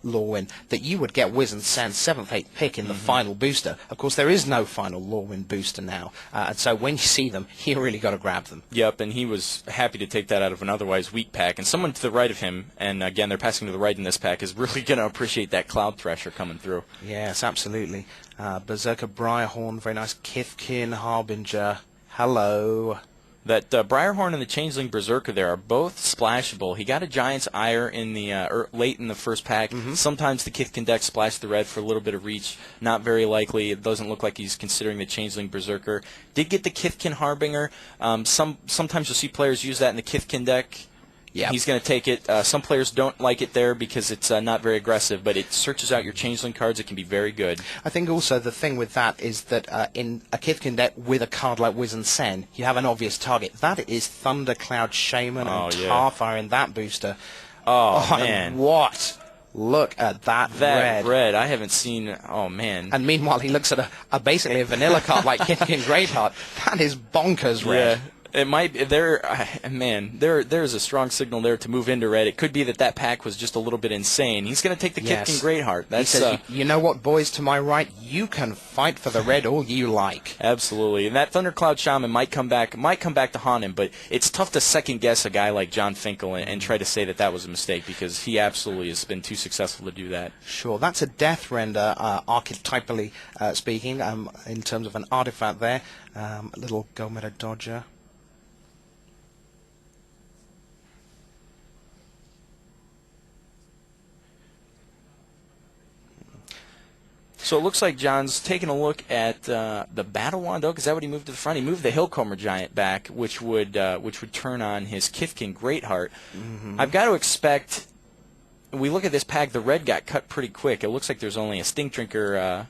Lorwyn, that you would get Wiz and Sand 7th, 8th pick in the final booster. Of course, there is no final Lorwyn booster now, and so when you see them, you really got to grab them. Yep, and he was happy to take that out of an otherwise weak pack. And someone to the right of him, and again, they're passing to the right in this pack, is really going to appreciate that Cloud Thresher coming through. Yes, absolutely. Berserker Briarhorn, very nice. Kithkin Harbinger, hello. That Briarhorn and the Changeling Berserker there are both splashable. He got a Giant's Ire in the late in the first pack. Sometimes the Kithkin deck splashed the red for a little bit of reach. Not very likely. It doesn't look like he's considering the Changeling Berserker. Did get the Kithkin Harbinger. Sometimes you'll see players use that in the Kithkin deck. Yeah, he's going to take it. Some players don't like it there because it's not very aggressive, but it searches out your Changeling cards. It can be very good. I think also the thing with that is that in a Kithkin deck with a card like Wiz and Sen, you have an obvious target. That is Thundercloud Shaman and Tarfire in that booster. Oh man. What? Look at that red. I haven't seen. Oh man. And meanwhile, he looks at basically a vanilla card like Kithkin Greatheart. That is bonkers red. Yeah. It might be there's a strong signal there to move into red. It could be that pack was just a little bit insane. He's going to take the Kithkin Greatheart. He says, you know what, boys to my right, you can fight for the red all you like. Absolutely. And that Thundercloud Shaman might come back to haunt him, but it's tough to second guess a guy like John Finkel and try to say that was a mistake because he absolutely has been too successful to do that. Sure, that's a death render, archetypally speaking, in terms of an artifact there. A little Gold Meadow Dodger. So it looks like John's taking a look at the Battle Wand Oak. Is that what he moved to the front? He moved the Hillcomber Giant back, which would turn on his Kithkin Greatheart. I've got to expect. We look at this pack. The red got cut pretty quick. It looks like there's only a Stink Drinker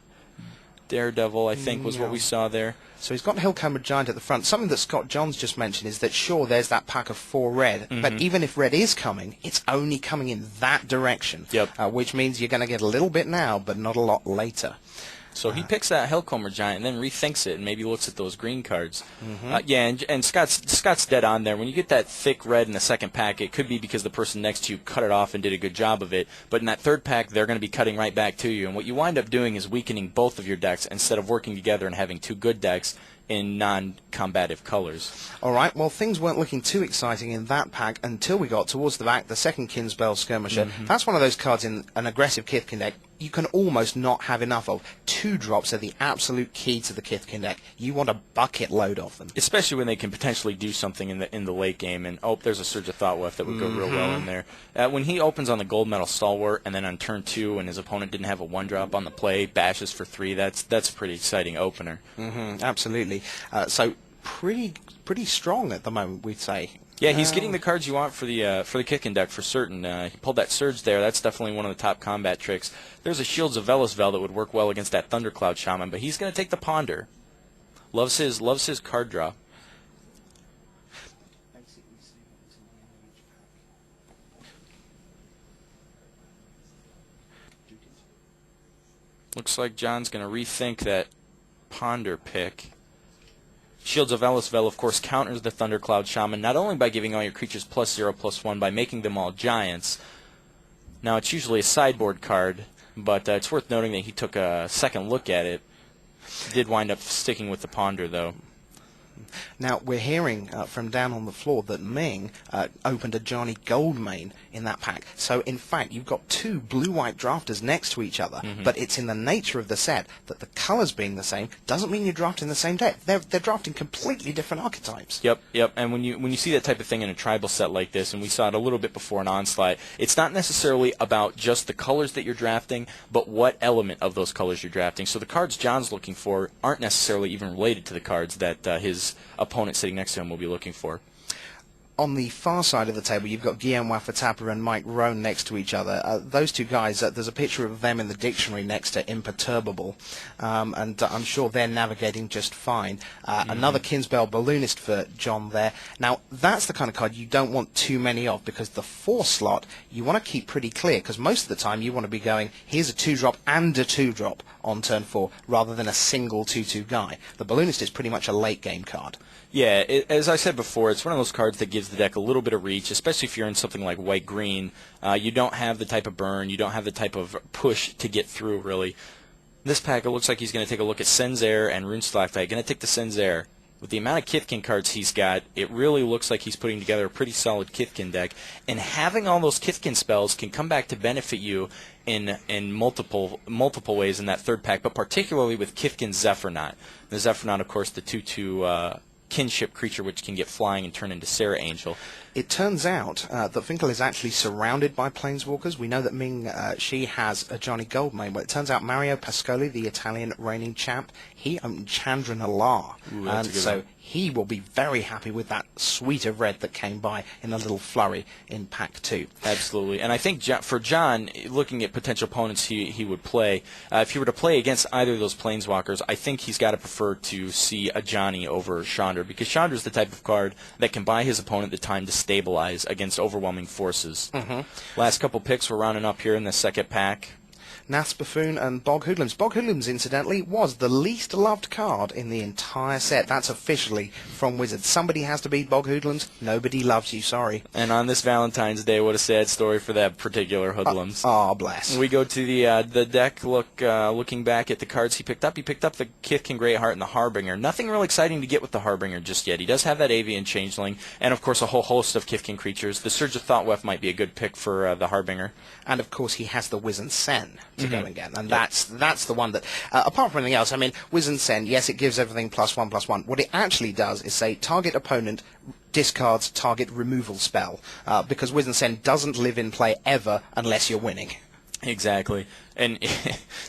Daredevil, I think, was what we saw there. So he's got Hillcomber Giant at the front. Something that Scott Johns just mentioned is that, sure, there's that pack of 4 red, but even if red is coming, it's only coming in that direction, which means you're going to get a little bit now, but not a lot later. So he picks that Hellcomber Giant and then rethinks it and maybe looks at those green cards. And Scott's dead on there. When you get that thick red in the second pack, it could be because the person next to you cut it off and did a good job of it. But in that third pack, they're going to be cutting right back to you. And what you wind up doing is weakening both of your decks instead of working together and having 2 good decks in non-combative colors. All right, well, things weren't looking too exciting in that pack until we got towards the back, the second Kinsbell Skirmisher. That's one of those cards in an aggressive Kithkin deck you can almost not have enough of. 2 drops are the absolute key to the Kithkin deck. You want a bucket load of them. Especially when they can potentially do something in the late game. And, there's a Surge of Thoughtweft that would go real well in there. When he opens on the Gold Medal Stalwart and then on turn 2 and his opponent didn't have a 1-drop on the play, bashes for 3, that's a pretty exciting opener. Absolutely. So pretty strong at the moment, we'd say. Yeah, he's getting the cards you want for the Kithkin deck for certain. He pulled that Surge there. That's definitely one of the top combat tricks. There's a Shields of Velasvel that would work well against that Thundercloud Shaman, but he's going to take the Ponder. Loves his card draw. Looks like John's going to rethink that Ponder pick. Shields of Velasvel, of course, counters the Thundercloud Shaman, not only by giving all your creatures +0/+1, by making them all giants. Now, it's usually a sideboard card, but it's worth noting that he took a second look at it. He did wind up sticking with the Ponder, though. Now, we're hearing from down on the floor that Ming opened a Johnny Goldmane in that pack. So, in fact, you've got 2 blue-white drafters next to each other, but it's in the nature of the set that the colors being the same doesn't mean you're drafting the same deck. They're drafting completely different archetypes. Yep. And when you see that type of thing in a tribal set like this, and we saw it a little bit before in Onslaught, it's not necessarily about just the colors that you're drafting, but what element of those colors you're drafting. So the cards John's looking for aren't necessarily even related to the cards that his opponent sitting next to him will be looking for. On the far side of the table, you've got Guillaume Waffatapa and Mike Rohn next to each other. Those 2 guys, there's a picture of them in the dictionary next to Imperturbable, and I'm sure they're navigating just fine. Another Kinsbell Balloonist for John there. Now, that's the kind of card you don't want too many of, because the 4 slot you want to keep pretty clear, because most of the time you want to be going, here's a 2-drop and a 2-drop on turn 4, rather than a single 2/2 guy. The Balloonist is pretty much a late-game card. Yeah, as I said before, it's one of those cards that gives the deck a little bit of reach, especially if you're in something like white-green. You don't have the type of burn, you don't have the type of push to get through, really. This pack, it looks like he's going to take a look at Senzair and Rune Stalactite. Going to take the Senzair. With the amount of Kithkin cards he's got, it really looks like he's putting together a pretty solid Kithkin deck. And having all those Kithkin spells can come back to benefit you in multiple ways in that third pack, but particularly with Kithkin Zephyronaut. The Zephyronaut, of course, the 2/2 kinship creature which can get flying and turn into Sarah Angel. It turns out that Finkel is actually surrounded by planeswalkers. We know that Ming, she has a Johnny Goldmane, but it turns out Mario Pascoli, the Italian reigning champ, he owned Chandra Nalaar. And so he will be very happy with that suite of red that came by in a little flurry in Pack 2. Absolutely. And I think for John, looking at potential opponents he would play, if he were to play against either of those planeswalkers, I think he's got to prefer to see a Johnny over Chandra, because Chandra is the type of card that can buy his opponent the time to stabilize against overwhelming forces. Last couple picks we're rounding up here in the second pack. Nath's Buffoon and Bog Hoodlums. Bog Hoodlums, incidentally, was the least loved card in the entire set. That's officially from Wizards. Somebody has to beat Bog Hoodlums. Nobody loves you, sorry. And on this Valentine's Day, what a sad story for that particular Hoodlums. Bless. We go to the deck, looking back at the cards he picked up. He picked up the Kithkin Greatheart and the Harbinger. Nothing real exciting to get with the Harbinger just yet. He does have that Avian Changeling, and of course a whole host of Kithkin creatures. The Surge of Thoughtweft might be a good pick for the Harbinger. And of course he has the Wizened Sen to go and get. And that's the one that, apart from anything else, I mean, Wizened Sen, yes, it gives everything +1/+1. What it actually does is say target opponent discards target removal spell, because Wizened Sen doesn't live in play ever unless you're winning. Exactly. And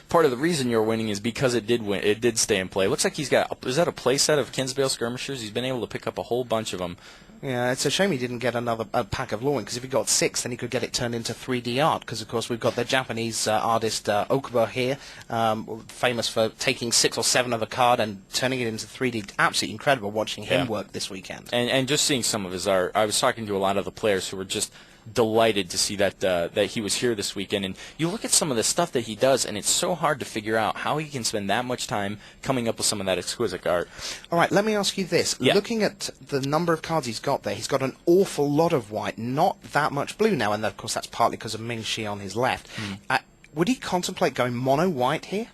part of the reason you're winning is because it did win. It did stay in play. It looks like he's got, is that a play set of Kinsbale Skirmishers? He's been able to pick up a whole bunch of them. Yeah, it's a shame he didn't get another pack of Lawing, because if he got 6, then he could get it turned into 3D art, because of course we've got the Japanese artist Okubo here, famous for taking 6 or 7 of a card and turning it into 3D. Absolutely incredible watching him work this weekend. And just seeing some of his art. I was talking to a lot of the players who were just delighted to see that that he was here this weekend. And you look at some of the stuff that he does, and it's so hard to figure out how he can spend that much time coming up with some of that exquisite art. All right, let me ask you this. Yeah. Looking at the number of cards he's got there, he's got an awful lot of white, not that much blue now, and of course that's partly because of Ming Shi on his left. Would he contemplate going mono white here?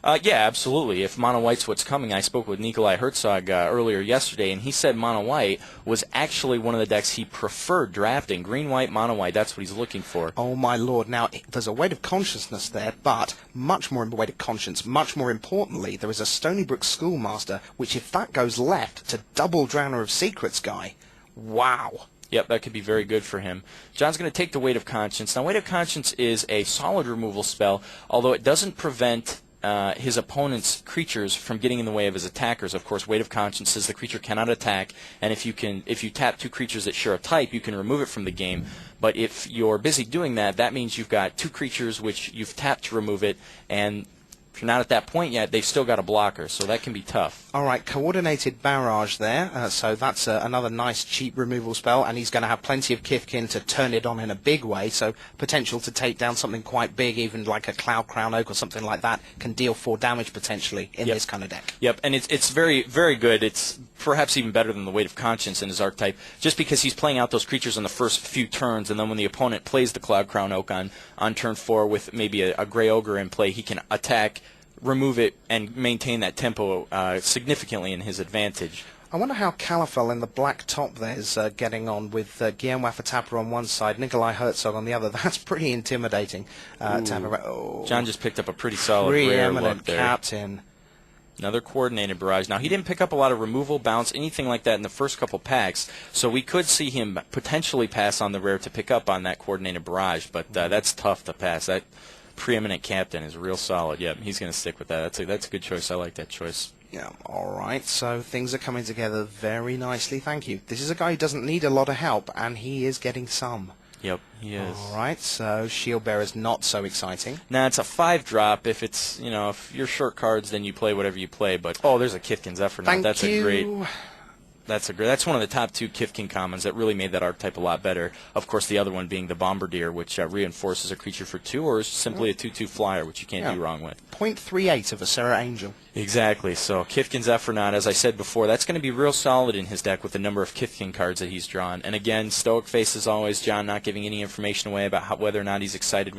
Yeah, absolutely. If mono white's what's coming, I spoke with Nikolai Herzog earlier yesterday, and he said mono white was actually one of the decks he preferred drafting. Green white, mono white, that's what he's looking for. Oh my lord! Now there's a weight of consciousness there, but much more in weight of conscience. Much more importantly, there is a Stony Brook Schoolmaster, which if that goes left to double Drowner of Secrets guy, wow. Yep, that could be very good for him. John's going to take the Weight of Conscience. Now, Weight of Conscience is a solid removal spell, although it doesn't prevent his opponent's creatures from getting in the way of his attackers. Of course, Weight of Conscience says the creature cannot attack, and if you tap 2 creatures that share a type, you can remove it from the game. But if you're busy doing that, that means you've got 2 creatures which you've tapped to remove it, and if you're not at that point yet, they've still got a blocker, so that can be tough. All right, Coordinated Barrage there, so that's another nice cheap removal spell, and he's going to have plenty of Kithkin to turn it on in a big way, so potential to take down something quite big, even like a Cloud Crown Oak or something like that, can deal 4 damage potentially in this kind of deck. Yep, and it's very, very good. It's perhaps even better than the Weight of Conscience in his archetype, just because he's playing out those creatures on the first few turns, and then when the opponent plays the Cloud Crown Oak on turn 4 with maybe a Grey Ogre in play, he can attack, remove it, and maintain that tempo significantly in his advantage. I wonder how Calafel in the black top there is getting on with Guillaume Waffatapper on one side, Nikolai Herzog on the other. That's pretty intimidating. To have John just picked up a pretty solid rare look there. Captain. Another Coordinated Barrage. Now, he didn't pick up a lot of removal, bounce, anything like that in the first couple packs, so we could see him potentially pass on the rare to pick up on that Coordinated Barrage, but that's tough to pass. That Preeminent Captain is real solid. Yeah, he's going to stick with that. That's a good choice. I like that choice. Yeah, all right. So things are coming together very nicely. Thank you. This is a guy who doesn't need a lot of help, and he is getting some. Yep, he is. All right. So Shield Bearer's not so exciting. Now it's a 5-drop. If it's if you're short cards, then you play whatever you play. But there's a Kithkin Zephyronaut. That's a great. That's one of the top 2 Kifkin commons that really made that archetype a lot better. Of course, the other one being the Bombardier, which reinforces a creature for 2, or is simply a 2/2 flyer, which you can't do wrong with. 0.38 of a Serra Angel. Exactly. So Kifkin's Effernaut, as I said before, that's going to be real solid in his deck with the number of Kifkin cards that he's drawn. And again, Stoic Face as always, John not giving any information away about whether or not he's excited